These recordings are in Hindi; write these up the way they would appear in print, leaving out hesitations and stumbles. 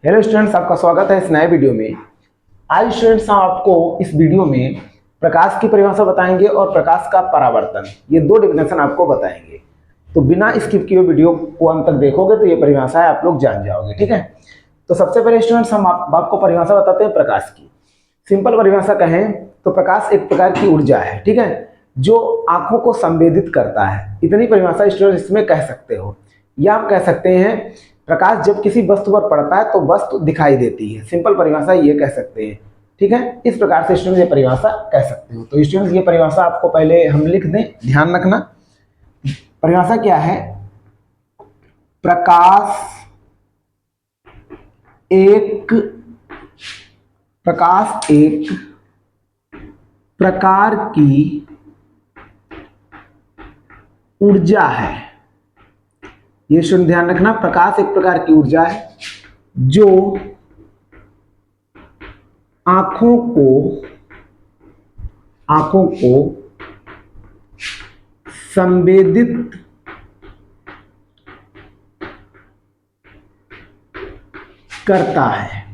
हेलो स्टूडेंट्स, आपका स्वागत है इस नए वीडियो में। आज स्टूडेंट्स हम आपको इस वीडियो में प्रकाश की परिभाषा बताएंगे और प्रकाश का परावर्तन, ये दो डेफिनेशन आपको बताएंगे। तो बिना स्किप किए वीडियो को अंत तक देखोगे तो ये परिभाषा है आप लोग जान जाओगे, ठीक है। तो सबसे पहले स्टूडेंट्स हम आपको परिभाषा बताते हैं प्रकाश की। सिंपल परिभाषा कहें तो प्रकाश एक प्रकार की ऊर्जा है, ठीक है, जो आंखों को संवेदित करता है। इतनी परिभाषा स्टूडेंट्स इसमें कह सकते हो। या आप कह सकते हैं प्रकाश जब किसी वस्तु पर पड़ता है तो वस्तु दिखाई देती है। सिंपल परिभाषा ये कह सकते हैं, ठीक है। इस प्रकार से स्टूडेंट ये परिभाषा कह सकते हो। तो स्टूडेंट्स ये परिभाषा आपको पहले हम लिख दें, ध्यान रखना। परिभाषा क्या है? प्रकाश एक प्रकार की ऊर्जा है। ये स्टूडेंट ध्यान रखना, प्रकाश एक प्रकार की ऊर्जा है जो आंखों को संवेदित करता है,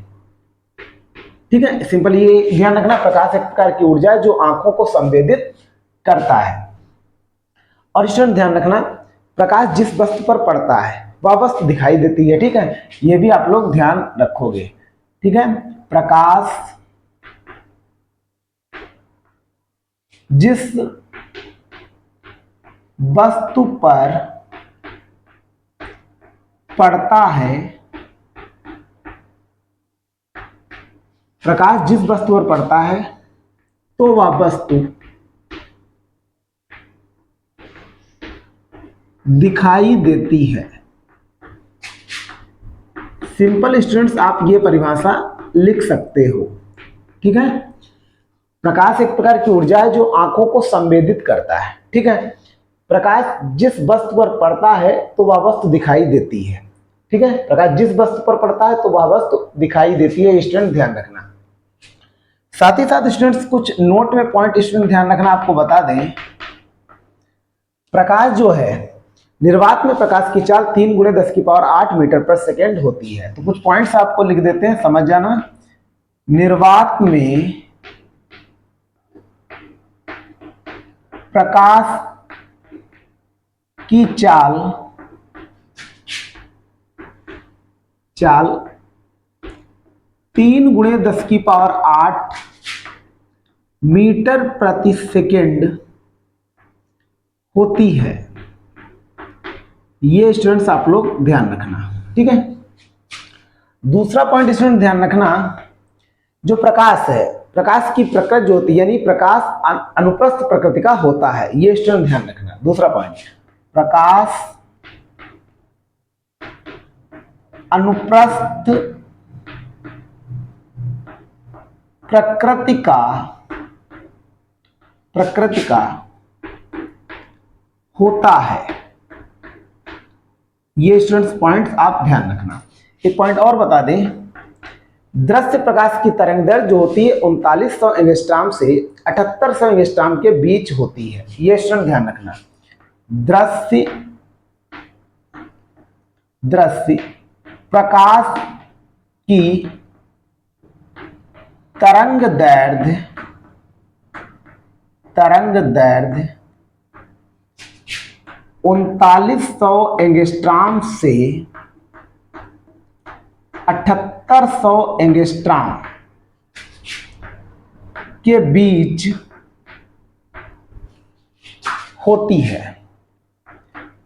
ठीक है। सिंपल ये ध्यान रखना, प्रकाश एक प्रकार की ऊर्जा है जो आंखों को संवेदित करता है। और स्टूडेंट ध्यान रखना, प्रकाश जिस वस्तु पर पड़ता है वह वस्तु दिखाई देती है, ठीक है। ये भी आप लोग ध्यान रखोगे, ठीक है। प्रकाश जिस वस्तु पर पड़ता है, प्रकाश जिस वस्तु पर पड़ता है तो वह वस्तु दिखाई देती है। सिंपल स्टूडेंट्स आप ये परिभाषा लिख सकते हो, ठीक है। प्रकाश एक प्रकार की ऊर्जा है जो आंखों को संवेदित करता है, ठीक है। प्रकाश जिस वस्तु पर पड़ता है तो वह वस्तु दिखाई देती है, ठीक है। प्रकाश जिस वस्तु पर पड़ता है तो वह वस्तु दिखाई देती है, स्टूडेंट ध्यान रखना। साथ ही साथ स्टूडेंट्स कुछ नोट में पॉइंट स्टूडेंट ध्यान रखना, आपको बता दें। प्रकाश जो है, निर्वात में प्रकाश की चाल 3 × 10⁸ मीटर/सेकेंड होती है। तो कुछ पॉइंट्स आपको लिख देते हैं, समझ जाना। निर्वात में प्रकाश की चाल 3 × 10⁸ मीटर/सेकेंड होती है। ये स्टूडेंट्स आप लोग ध्यान रखना, ठीक है। दूसरा पॉइंट स्टूडेंट ध्यान रखना, जो प्रकाश है, प्रकाश की प्रकृति जो होती है, यानी प्रकाश अनुप्रस्थ प्रकृति का होता है। ये स्टूडेंट ध्यान रखना। दूसरा पॉइंट, प्रकाश अनुप्रस्थ प्रकृति का होता है। ये स्टूडेंट्स पॉइंट्स आप ध्यान रखना। एक पॉइंट और बता दें, दृश्य प्रकाश की तरंग दैर्घ्य जो होती है 3900 एंगस्ट्रॉम से 7800 एंगस्ट्रॉम के बीच होती है। ये स्टूडेंट ध्यान रखना। दृश्य प्रकाश की तरंग दैर्घ्य 3900 एंगस्ट्रॉम से 7800 एंगस्ट्रॉम के बीच होती है।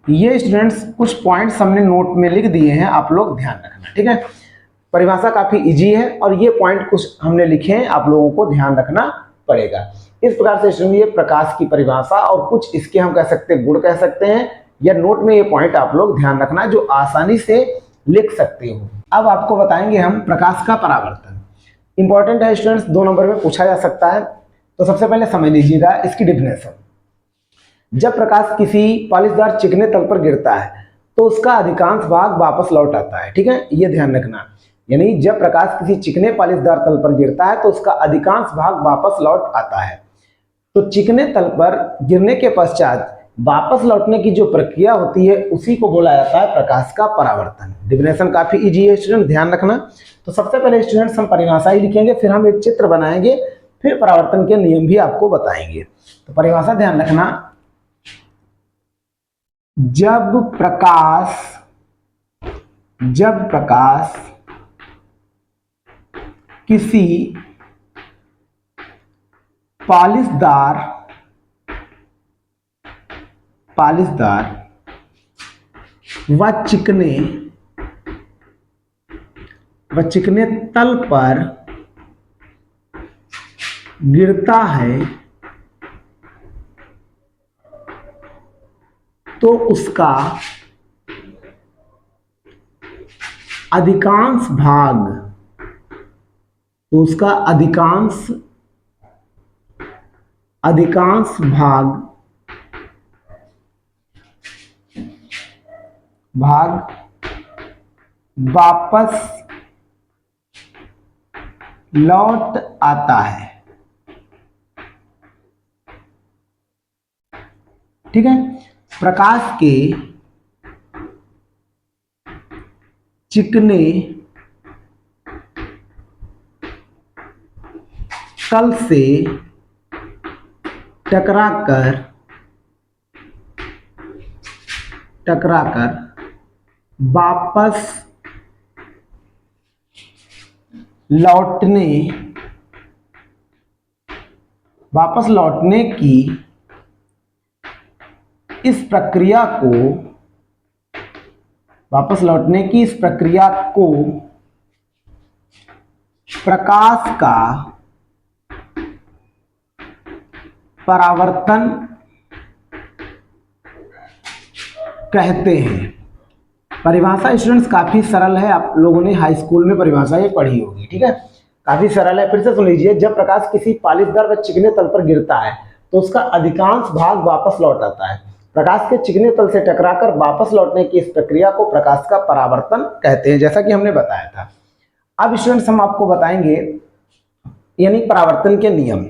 ये स्टूडेंट्स कुछ पॉइंट्स हमने नोट में लिख दिए हैं, आप लोग ध्यान रखना, ठीक है। परिभाषा काफी इजी है और ये पॉइंट कुछ हमने लिखे हैं, आप लोगों को ध्यान रखना पड़ेगा। इस प्रकार से स्टूडेंट ये प्रकाश की परिभाषा और कुछ इसके हम कह सकते हैं गुण कह सकते हैं, या नोट में ये पॉइंट आप लोग ध्यान रखना जो आसानी से लिख सकते हो। अब आपको बताएंगे हम प्रकाश का परावर्तन। इंपॉर्टेंट है स्टूडेंट्स, 2 नंबर में पूछा जा सकता है। तो सबसे पहले समझ लीजिएगा इसकी डेफिनेशन। जब प्रकाश किसी पॉलिशदार चिकने तल पर गिरता है तो उसका अधिकांश भाग वापस लौट आता है, ठीक है। ये ध्यान रखना, यानी जब प्रकाश किसी चिकने पॉलिशदार तल पर गिरता है तो उसका अधिकांश भाग वापस लौट आता है। तो चिकने तल पर गिरने के पश्चात वापस लौटने की जो प्रक्रिया होती है उसी को बोला जाता है प्रकाश का परावर्तन। डेफिनेशन काफी इजी है स्टूडेंट, ध्यान रखना। तो सबसे पहले स्टूडेंट्स हम परिभाषा ही लिखेंगे, फिर हम एक चित्र बनाएंगे, फिर परावर्तन के नियम भी आपको बताएंगे। तो परिभाषा ध्यान रखना, जब प्रकाश किसी पालिशदार व चिकने तल पर गिरता है तो उसका अधिकांश भाग वापस लौट आता है। ठीक है, प्रकाश के चिकने तल से टकराकर वापस लौटने की इस प्रक्रिया को प्रकाश का परावर्तन कहते हैं। परिभाषा स्टूडेंट्स काफी सरल है, आप लोगों ने हाई स्कूल में परिभाषा ये पढ़ी होगी। ठीक है, काफी सरल है, फिर से सुन लीजिए। जब प्रकाश किसी पालिशदार व चिकने तल पर गिरता है तो उसका अधिकांश भाग वापस लौट आता है। प्रकाश के चिकने तल से टकराकर वापस लौटने की इस प्रक्रिया को प्रकाश का परावर्तन कहते हैं, जैसा कि हमने बताया था। अब स्टूडेंट्स हम आपको बताएंगे यानी परावर्तन के नियम,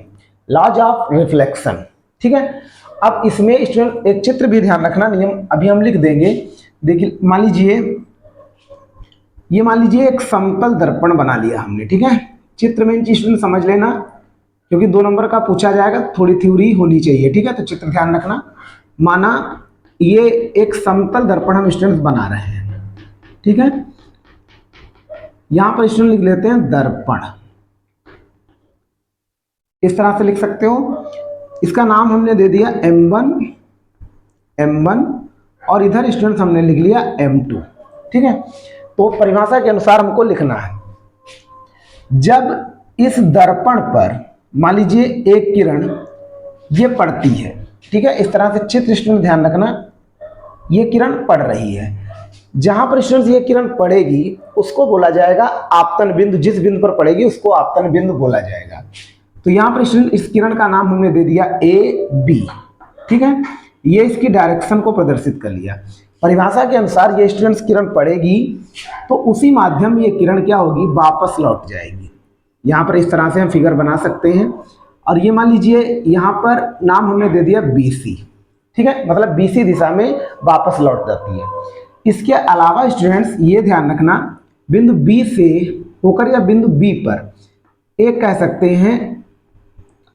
लॉज ऑफ रिफ्लेक्शन। ठीक है, अब इसमें स्टूडेंट एक चित्र भी ध्यान रखना, नियम अभी हम लिख देंगे। देखिए, मान लीजिए एक समतल दर्पण बना लिया हमने। ठीक है, चित्र में इन चीज स्टूडेंट समझ लेना, क्योंकि 2 नंबर का पूछा जाएगा, थोड़ी थ्योरी होनी चाहिए। ठीक है, तो चित्र ध्यान रखना। माना ये एक समतल दर्पण हम स्टूडेंट बना रहे हैं। ठीक है, यहां पर स्टूडेंट लिख लेते हैं दर्पण, इस तरह से लिख सकते हो। इसका नाम हमने दे दिया M1 और इधर स्टूडेंट्स हमने लिख लिया M2। ठीक है, तो परिभाषा के अनुसार हमको लिखना है, जब इस दर्पण पर मान लीजिए एक किरण ये पड़ती है। ठीक है, इस तरह से चित्र स्टूडेंट ध्यान रखना, ये किरण पड़ रही है। जहां पर स्टूडेंट्स ये किरण पड़ेगी उसको बोला जाएगा आपतन बिंदु, जिस बिंदु पर पड़ेगी उसको आपतन बिंदु बोला जाएगा। तो यहां पर स्टूडेंट इस किरण का नाम हमने दे दिया AB। ठीक है, ये इसकी डायरेक्शन को प्रदर्शित कर लिया। परिभाषा के अनुसार ये स्टूडेंट्स किरण पड़ेगी तो उसी माध्यम ये किरण क्या होगी, वापस लौट जाएगी। यहाँ पर इस तरह से हम फिगर बना सकते हैं। और ये मान लीजिए यहाँ पर नाम हमने दे दिया BC। ठीक है, मतलब BC दिशा में वापस लौट जाती है। इसके अलावा स्टूडेंट्स ये ध्यान रखना, बिंदु B से होकर या बिंदु B पर एक कह सकते हैं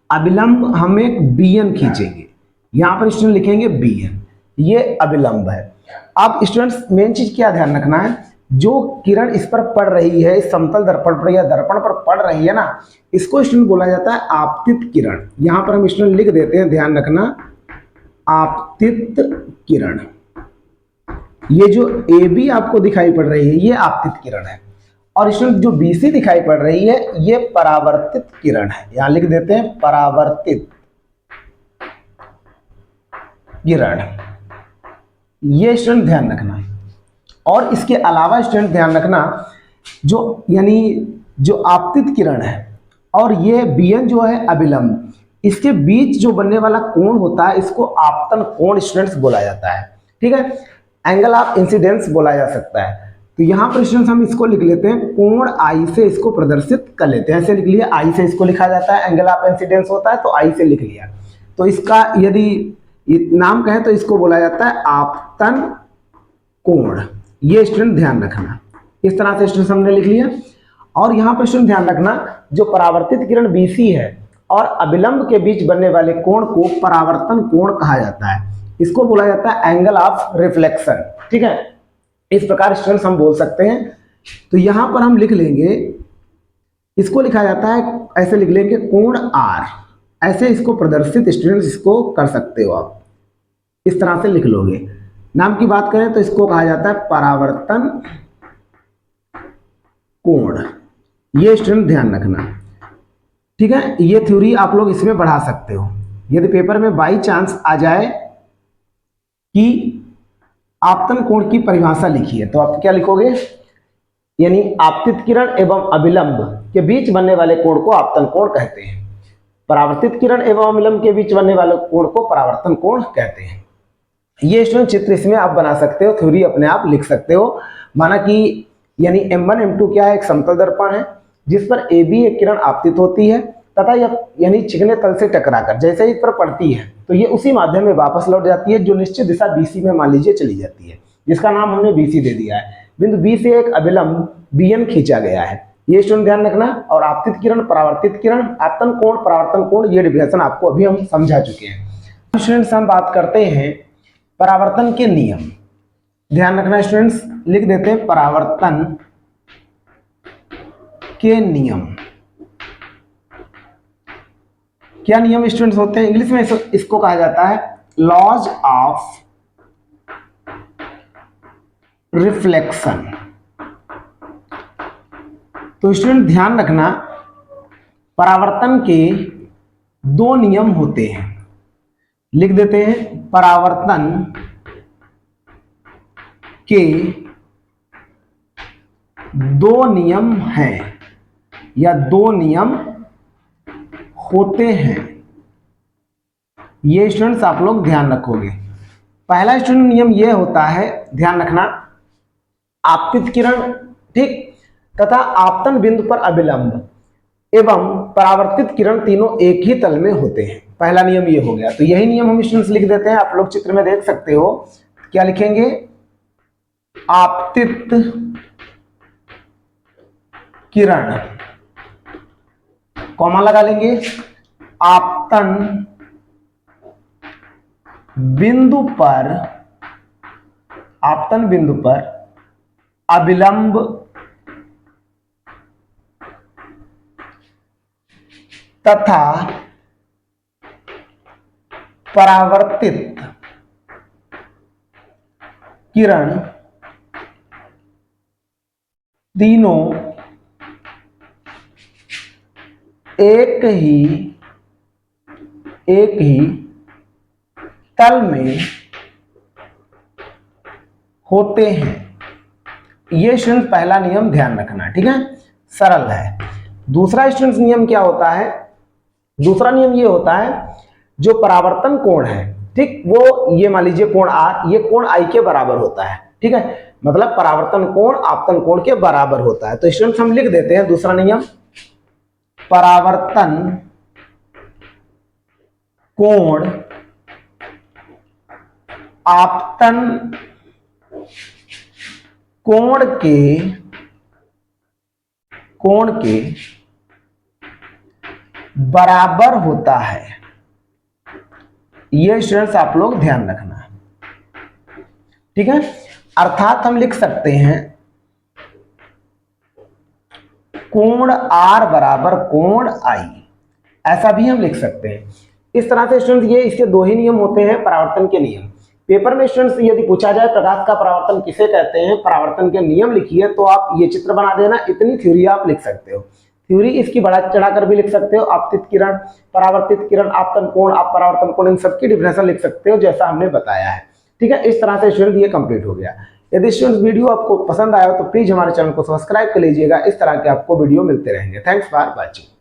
अभिलंब हम एक BN खींचेंगे। यहाँ पर स्टूडेंट लिखेंगे BN, ये अभिलंब है। अब स्टूडेंट्स मेन चीज क्या ध्यान रखना है, जो किरण इस पर पड़ रही है, इस समतल दर्पण पर या दर्पण पर पड़ रही है ना, इसको स्टूडेंट बोला जाता है आपतित किरण। यहाँ पर हम स्टूडेंट लिख देते हैं, ध्यान रखना, आपतित किरण। ये जो AB आपको दिखाई पड़ रही है ये आपतित किरण है, और स्टूडेंट जो BC दिखाई पड़ रही है ये परावर्तित किरण है। यहां लिख देते हैं परावर्तित किरण, ये स्टूडेंट ध्यान रखना। और इसके अलावा स्टूडेंट ध्यान रखना, जो यानी जो आपतित किरण है और ये BN जो है अभिलंब, इसके बीच जो बनने वाला कोण होता है इसको आपतन कोण स्टूडेंट्स बोला जाता है। ठीक है, एंगल ऑफ इंसिडेंस बोला जा सकता है। तो यहाँ पर स्टूडेंट्स हम इसको लिख लेते हैं, कोण I से इसको प्रदर्शित कर लेते हैं। ऐसे लिख लिया, I से इसको लिखा जाता है, एंगल ऑफ इंसिडेंस होता है तो I से लिख लिया। तो इसका यदि नाम कहें तो इसको बोला जाता है आपतन कोण। ये स्टूडेंट ध्यान रखना। इस तरह से स्टूडेंट हमने लिख लिया। और यहाँ पर स्टूडेंट ध्यान रखना, जो परावर्तित किरण BC है और अभिलंब के बीच बनने वाले कोण को परावर्तन कोण कहा जाता है। इसको बोला जाता है एंगल ऑफ रिफ्लेक्शन। ठीक है, इस प्रकार स्टूडेंट्स हम बोल सकते हैं। तो यहां पर हम लिख लेंगे, इसको लिखा जाता है, ऐसे लिख लेंगे कोण R। ऐसे इसको प्रदर्शित स्टूडेंट्स इसको कर सकते हो आप, इस तरह से लिख लोगे। नाम की बात करें तो इसको कहा जाता है परावर्तन कोण। ये स्टूडेंट ध्यान रखना। ठीक है, ये थ्योरी आप लोग इसमें बढ़ा सकते हो। यदि पेपर में बाई चांस आ जाए कि आपतन कोण की परिभाषा लिखी है तो आप क्या लिखोगे, यानी आपतित किरण एवं अभिलंब के बीच बनने वाले कोण को आपतन कोण कहते हैं, परावर्तित किरण एवं अभिलंब के बीच बनने वाले कोण को परावर्तन कोण कहते हैं। ये स्टूडेंट चित्र इसमें आप बना सकते हो, थ्योरी अपने आप लिख सकते हो। माना कि यानी M1 M2 क्या है, एक समतल दर्पण है जिस पर AB एक किरण आपतित होती है तथा यह यानी चिकने तल से टकराकर जैसे ही इस पर पड़ती है तो ये उसी माध्यम में वापस लौट जाती है, जो निश्चित दिशा BC में मान लीजिए चली जाती है, जिसका नाम हमने BC दे दिया है। बिंदु B से एक अभिलंब BN खींचा गया है। ये स्टूडेंट ध्यान रखना। और आपतित किरण, परावर्तित किरण, आपतन कोण, परावर्तन कोण, ये डिफिनेशन आपको अभी हम समझा चुके हैं। स्टूडेंट्स हम बात करते हैं परावर्तन के नियम। ध्यान रखना स्टूडेंट्स, लिख देते हैं परावर्तन के नियम। क्या नियम स्टूडेंट्स होते हैं? इंग्लिश में इसको कहा जाता है लॉज ऑफ रिफ्लेक्शन। तो स्टूडेंट ध्यान रखना, परावर्तन के दो नियम होते हैं। लिख देते हैं परावर्तन के दो नियम हैं या दो नियम होते हैं। ये स्टूडेंट्स आप लोग ध्यान रखोगे। पहला स्टूडेंट नियम ये होता है, ध्यान रखना, आपतित किरण ठीक तथा आपतन बिंदु पर अभिलंब एवं परावर्तित किरण तीनों एक ही तल में होते हैं। पहला नियम ये हो गया। तो यही नियम हम स्टूडेंट्स लिख देते हैं। आप लोग चित्र में देख सकते हो, क्या लिखेंगे, आपतित किरण, कॉमा लगा लेंगे, आपतन बिंदु पर, आपतन बिंदु पर अभिलंब तथा परावर्तित किरण तीनों एक ही तल में होते हैं। ये स्टूडेंट पहला नियम ध्यान रखना, ठीक है, सरल है। दूसरा स्टूडेंट नियम क्या होता है? दूसरा नियम ये होता है, जो परावर्तन कोण है, ठीक, वो ये मान लीजिए कोण R, ये कोण I के बराबर होता है, ठीक है, मतलब परावर्तन कोण आपतन कोण के बराबर होता है। तो स्टूडेंट्स हम लिख देते हैं दूसरा नियम, परावर्तन कोण आपतन कोण के बराबर होता है। ये स्टूडेंट्स आप लोग ध्यान रखना, ठीक है। अर्थात हम लिख सकते हैं कोण R बराबर कोण I, ऐसा भी हम लिख सकते हैं। इस तरह से स्टूडेंट्स ये इसके दो ही नियम होते हैं, परावर्तन के नियम। पेपर में स्टूडेंट्स यदि पूछा जाए प्रकाश का परावर्तन किसे कहते हैं, परावर्तन के नियम लिखिए, तो आप ये चित्र बना देना, इतनी थ्योरी आप लिख सकते हो। थ्योरी इसकी बढ़ा चढ़ाकर भी लिख सकते हो, आपतित किरण, परावर्तित किरण, आपतन कोण, आप परावर्तन कोण, इन सबकी डिफिनेशन लिख सकते हो जैसा हमने बताया है, ठीक है। इस तरह से स्टूडेंट ये कंप्लीट हो गया। यदि स्टूडेंट्स वीडियो आपको पसंद आया हो तो प्लीज हमारे चैनल को सब्सक्राइब कर लीजिएगा। इस तरह के आपको वीडियो मिलते रहेंगे। Thanks for watching.